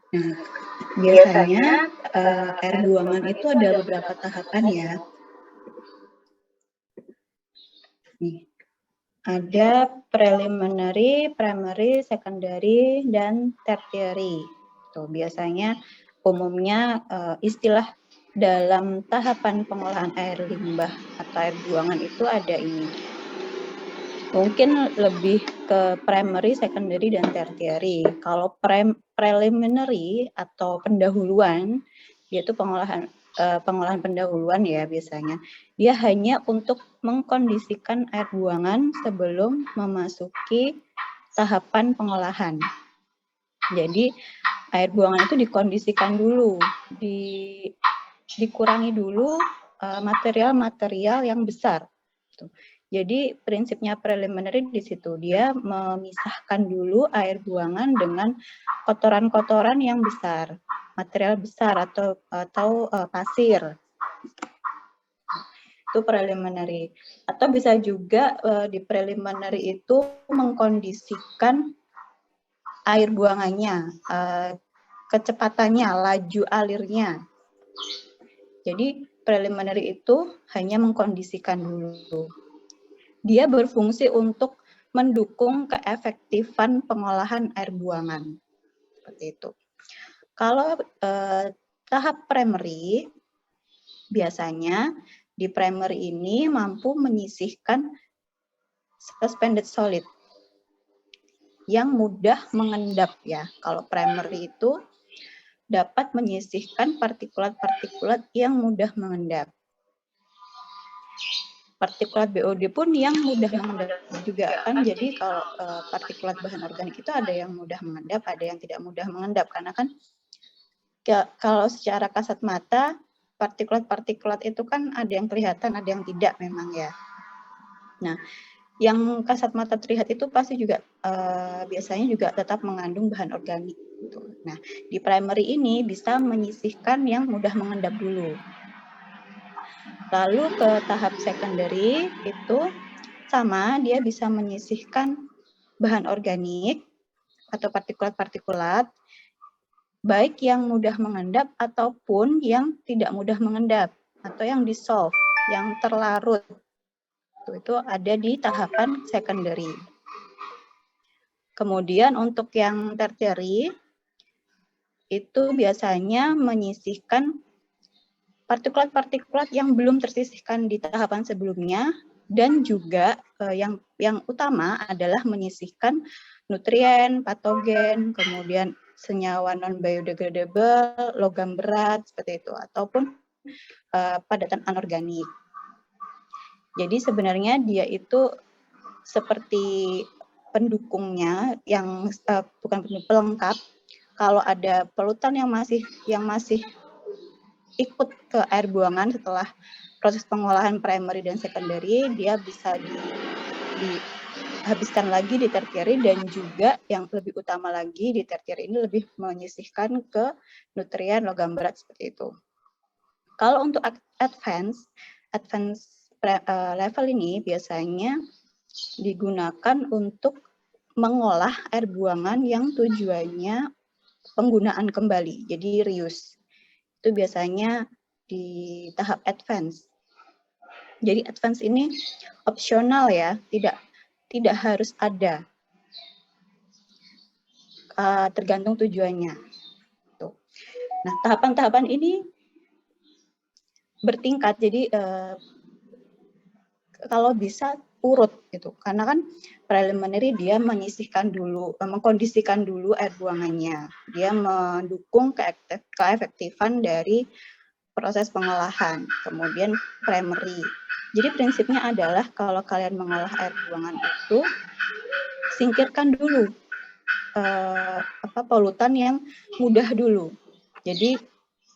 Nah, biasanya air buangan itu ada beberapa tahapan ya. Nih, ada preliminary, primary, secondary, dan tertiary. Tuh, biasanya umumnya istilah dalam tahapan pengolahan air limbah atau air buangan itu ada ini. Mungkin lebih ke primary, secondary, dan tertiary. Kalau preliminary atau pendahuluan, yaitu pengolahan pendahuluan ya biasanya. Dia hanya untuk mengkondisikan air buangan sebelum memasuki tahapan pengolahan. Jadi air buangan itu dikondisikan dulu, dikurangi dulu material-material yang besar. Jadi prinsipnya preliminary di situ, dia memisahkan dulu air buangan dengan kotoran-kotoran yang besar, material besar atau pasir. Itu preliminary. Atau bisa juga di preliminary itu mengkondisikan air buangannya, kecepatannya, laju alirnya. Jadi preliminary itu hanya mengkondisikan dulu. Dia berfungsi untuk mendukung keefektifan pengolahan air buangan. Seperti itu. Kalau tahap primary, biasanya di primary ini mampu menyisihkan suspended solid yang mudah mengendap ya. Kalau primary itu dapat menyisihkan partikulat-partikulat yang mudah mengendap. Partikulat BOD pun yang mudah mengendap juga kan. Jadi kalau partikulat bahan organik itu ada yang mudah mengendap, ada yang tidak mudah mengendap, karena kan kalau secara kasat mata partikulat-partikulat itu kan ada yang kelihatan, ada yang tidak memang ya. Nah, yang kasat mata terlihat itu pasti juga biasanya juga tetap mengandung bahan organik gitu. Nah, di primary ini bisa menyisihkan yang mudah mengendap dulu. Lalu ke tahap secondary itu sama, dia bisa menyisihkan bahan organik atau partikulat-partikulat, baik yang mudah mengendap ataupun yang tidak mudah mengendap, atau yang dissolve, yang terlarut. Itu ada di tahapan secondary. Kemudian untuk yang tertiary, itu biasanya menyisihkan partikulat-partikulat yang belum tersisihkan di tahapan sebelumnya, dan juga yang utama adalah menyisihkan nutrien, patogen, kemudian senyawa non-biodegradable, logam berat, seperti itu, ataupun padatan anorganik. Jadi sebenarnya dia itu seperti pendukungnya, yang bukan pendukung, pelengkap. Kalau ada polutan yang masih ikut ke air buangan setelah proses pengolahan primary dan secondary, dia bisa dihabiskan lagi di tertiary, dan juga yang lebih utama lagi di tertiary ini lebih menyisihkan ke nutrien logam berat seperti itu. Kalau untuk advance level ini biasanya digunakan untuk mengolah air buangan yang tujuannya penggunaan kembali, jadi reuse. Itu biasanya di tahap advance. Jadi advance ini opsional ya, tidak harus ada, tergantung tujuannya. Tuh. Nah, tahapan-tahapan ini bertingkat, jadi kalau bisa urut gitu, karena kan preliminary dia menyisihkan dulu, mengkondisikan dulu air buangannya, dia mendukung keefektifan dari proses pengolahan. Kemudian primary, jadi prinsipnya adalah kalau kalian mengolah air buangan itu, singkirkan dulu polutan yang mudah dulu. Jadi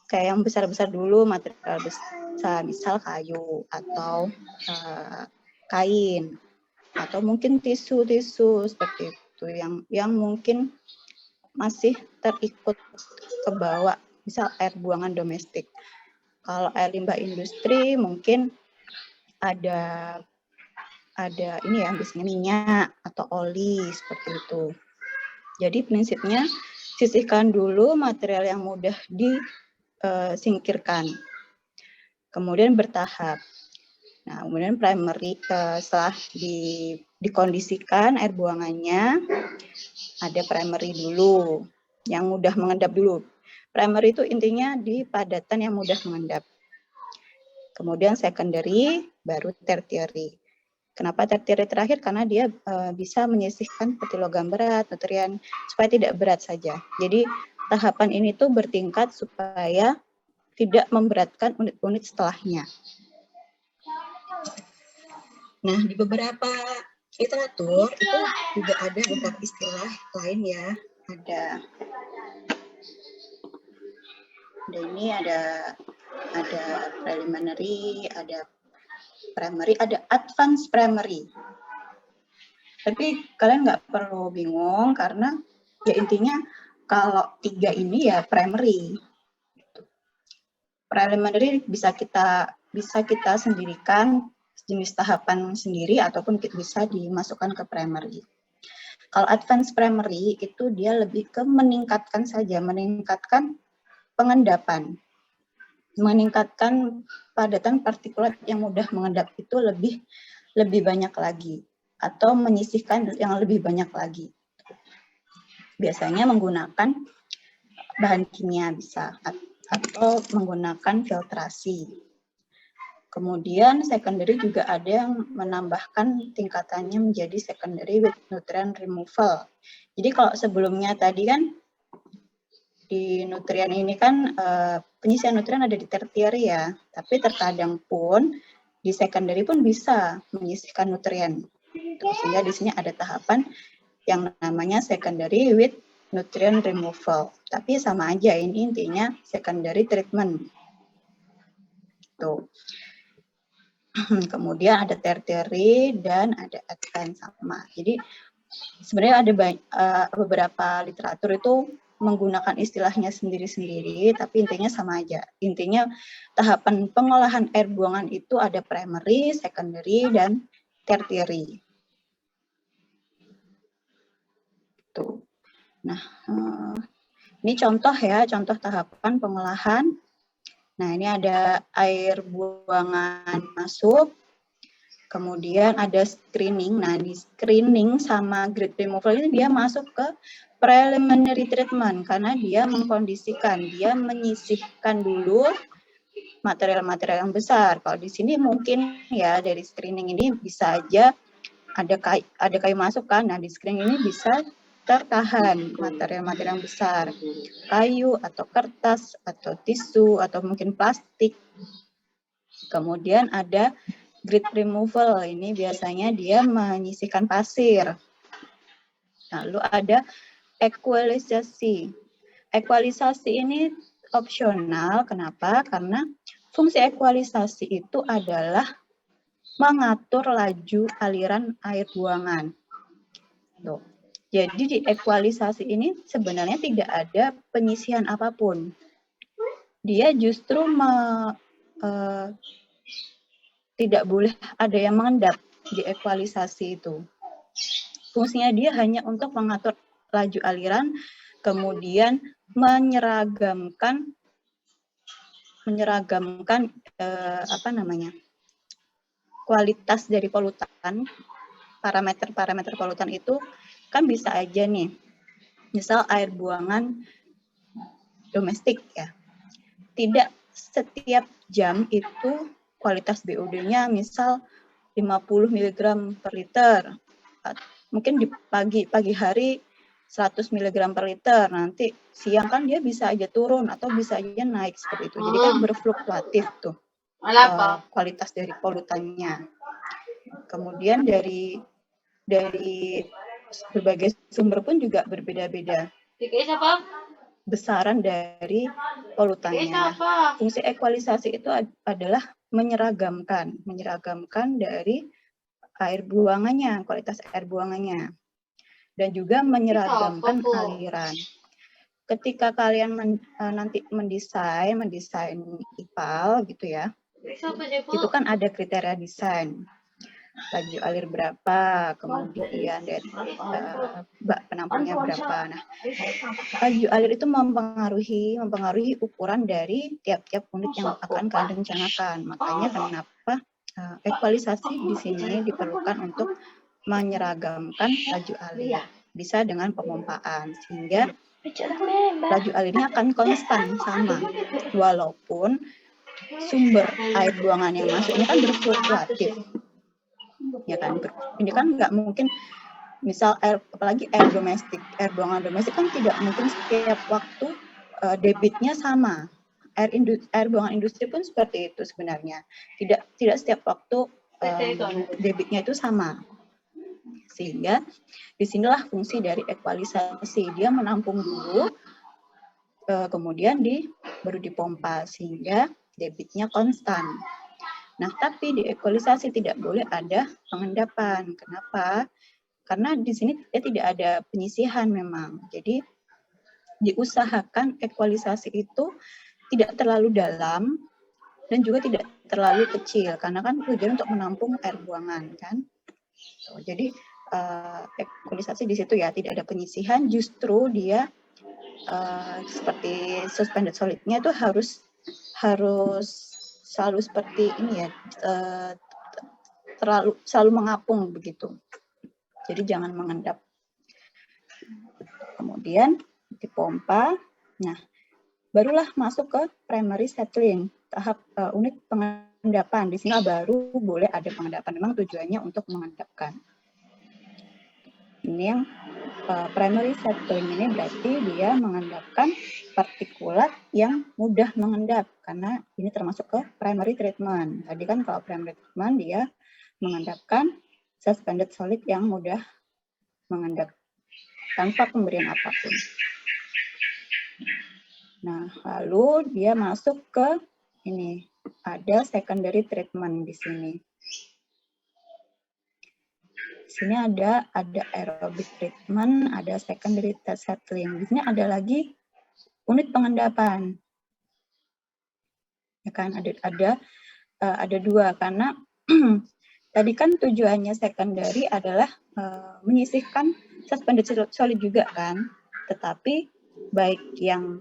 kayak yang besar-besar dulu, material besar, misal kayu atau kain, atau mungkin tisu seperti itu yang mungkin masih terikut ke bawah, misal air buangan domestik. Kalau air limbah industri mungkin ada ini ya, biasanya minyak atau oli seperti itu. Jadi prinsipnya sisihkan dulu material yang mudah disingkirkan. Kemudian bertahap. Nah, kemudian primary setelah dikondisikan air buangannya, ada primary dulu, yang mudah mengendap dulu. Primary itu intinya di padatan yang mudah mengendap. Kemudian secondary, baru tertiary. Kenapa tertiary terakhir? Karena dia bisa menyisihkan peti logam berat, nutrien, supaya tidak berat saja. Jadi tahapan ini tuh bertingkat supaya tidak memberatkan unit-unit setelahnya. Nah, di beberapa literatur itu juga ada beberapa istilah lain ya. Ada ini ada preliminary, ada primary, ada advanced primary. Tapi kalian nggak perlu bingung karena ya intinya kalau 3 ini ya primary. Preliminary bisa kita sendirikan jenis tahapan sendiri ataupun bisa dimasukkan ke primary. Kalau advance primary itu dia lebih ke meningkatkan saja, meningkatkan pengendapan, meningkatkan padatan partikulat yang mudah mengendap itu lebih banyak lagi, atau menyisihkan yang lebih banyak lagi. Biasanya menggunakan bahan kimia bisa, atau menggunakan filtrasi. Kemudian secondary juga ada yang menambahkan tingkatannya menjadi secondary with nutrient removal. Jadi kalau sebelumnya tadi kan di nutrien ini kan penyisihan nutrien ada di tertiary ya, tapi terkadang pun di secondary pun bisa menyisihkan nutrien. Sehingga di sini ada tahapan yang namanya secondary with nutrient removal. Tapi sama aja, ini intinya secondary treatment. Tuh. Kemudian ada tertiary dan ada advance sama. Jadi sebenarnya ada beberapa literatur itu menggunakan istilahnya sendiri-sendiri, tapi intinya sama aja. Intinya tahapan pengolahan air buangan itu ada primary, secondary, dan tertiary. Tuh. Nah, ini contoh ya, contoh tahapan pengolahan. Nah, ini ada air buangan masuk, kemudian ada screening. Nah, di screening sama grid removal ini dia masuk ke preliminary treatment karena dia mengkondisikan, dia menyisihkan dulu material-material yang besar. Kalau di sini mungkin ya dari screening ini bisa aja ada kayu masuk kan. Nah, di screening ini bisa tertahan material-material yang besar, kayu atau kertas atau tisu atau mungkin plastik. Kemudian ada grid removal, ini biasanya dia menyisihkan pasir. Lalu ada equalisasi. Equalisasi ini opsional, kenapa? Karena fungsi equalisasi itu adalah mengatur laju aliran air buangan. Tuh. Jadi di equalisasi ini sebenarnya tidak ada penyisihan apapun. Dia justru tidak boleh ada yang mengendap di equalisasi itu. Fungsinya dia hanya untuk mengatur laju aliran, kemudian menyeragamkan kualitas dari polutan. Parameter-parameter polutan itu kan bisa aja nih, misal air buangan domestik ya, tidak setiap jam itu kualitas BOD-nya misal 50 mg per liter, mungkin di pagi hari 100 mg per liter, nanti siang kan dia bisa aja turun atau bisa aja naik seperti itu. Jadi kan berfluktuatif tuh kualitas dari polutannya. Kemudian dari berbagai sumber pun juga berbeda-beda besaran dari polutannya. Fungsi equalisasi itu adalah menyeragamkan dari air buangannya, kualitas air buangannya, dan juga menyeragamkan aliran. Ketika kalian nanti mendesain IPAL gitu ya, itu kan ada kriteria desain. laju alir berapa, kemudian dari bak penampungnya berapa. Nah, laju alir itu mempengaruhi ukuran dari tiap-tiap unit yang akan kalian rencanakan. Makanya kenapa ekualisasi di sini diperlukan untuk menyeragamkan laju alir. Bisa dengan pemompaan, sehingga laju alirnya akan konstan sama, walaupun sumber air buangan yang masuk ini kan berfluktuatif, ya kan? Ini kan nggak mungkin, misal apalagi air domestik, air buangan domestik kan tidak mungkin setiap waktu debitnya sama. Air buangan industri pun seperti itu sebenarnya, tidak setiap waktu debitnya itu sama. Sehingga disinilah fungsi dari ekualisasi, dia menampung dulu, kemudian baru dipompa sehingga debitnya konstan. Nah, tapi di ekualisasi tidak boleh ada pengendapan. Kenapa? Karena di sini tidak ada penyisihan memang. Jadi diusahakan ekualisasi itu tidak terlalu dalam dan juga tidak terlalu kecil, karena kan tujuan untuk menampung air buangan kan. Jadi ekualisasi di situ ya tidak ada penyisihan, justru dia seperti suspended solidnya itu harus selalu seperti ini ya, selalu mengapung begitu. Jadi jangan mengendap. Kemudian dipompa. Nah, barulah masuk ke primary settling, tahap unit pengendapan. Di sini baru boleh ada pengendapan. Memang tujuannya untuk mengendapkan. Ini yang primary settling ini berarti dia mengendapkan partikulat yang mudah mengendap, karena ini termasuk ke primary treatment. Tadi kan kalau primary treatment dia mengendapkan suspended solid yang mudah mengendap tanpa pemberian apapun. Nah, lalu dia masuk ke ini, ada secondary treatment di sini. Di sini ada aerobic treatment, ada secondary settling. Di sini ada lagi unit pengendapan. Ya kan, ada dua, karena tadi kan tujuannya secondary adalah menyisihkan suspended solid juga kan, tetapi baik yang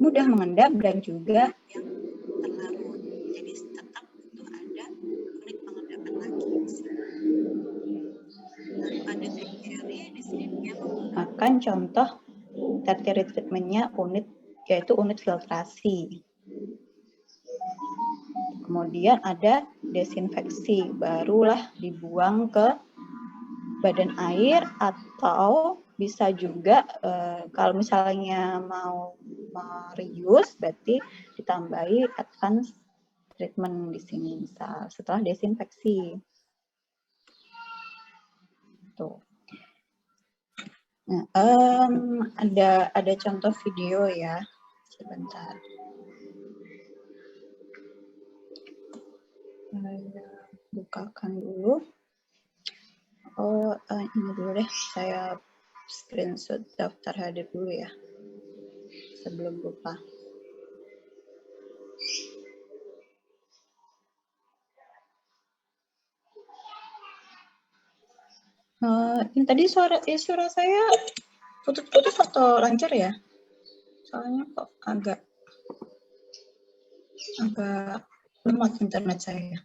mudah mengendap dan juga yang terlarut. Jadi tetap butuh ada unit pengendapan lagi di sini. Lalu ada tertiary, di sini dia menggunakan contoh tertiary treatmentnya yaitu unit filtrasi. Kemudian ada desinfeksi, barulah dibuang ke badan air, atau bisa juga kalau misalnya mau reuse berarti ditambahi advance treatment di sini, misal setelah desinfeksi. Tuh. Nah, ada contoh video ya, sebentar. Saya bukakan dulu. Oh, ini dulu deh, saya screenshot daftar hadir dulu ya, sebelum lupa. Ini tadi suara saya putus-putus atau lancar ya? Soalnya kok agak lemot internet saya.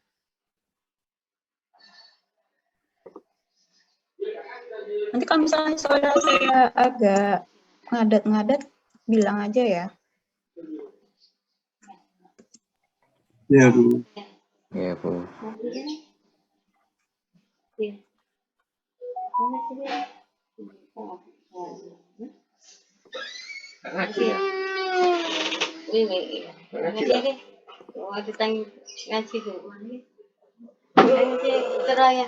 Nanti kalau misalnya suara saya agak ngadat-ngadat, bilang aja ya. Ya, Bu. Ya, Bu. Ngaji ya? Ini ngaji ya? Waktu tanya ngaji tuh. Ngaji cerah ya?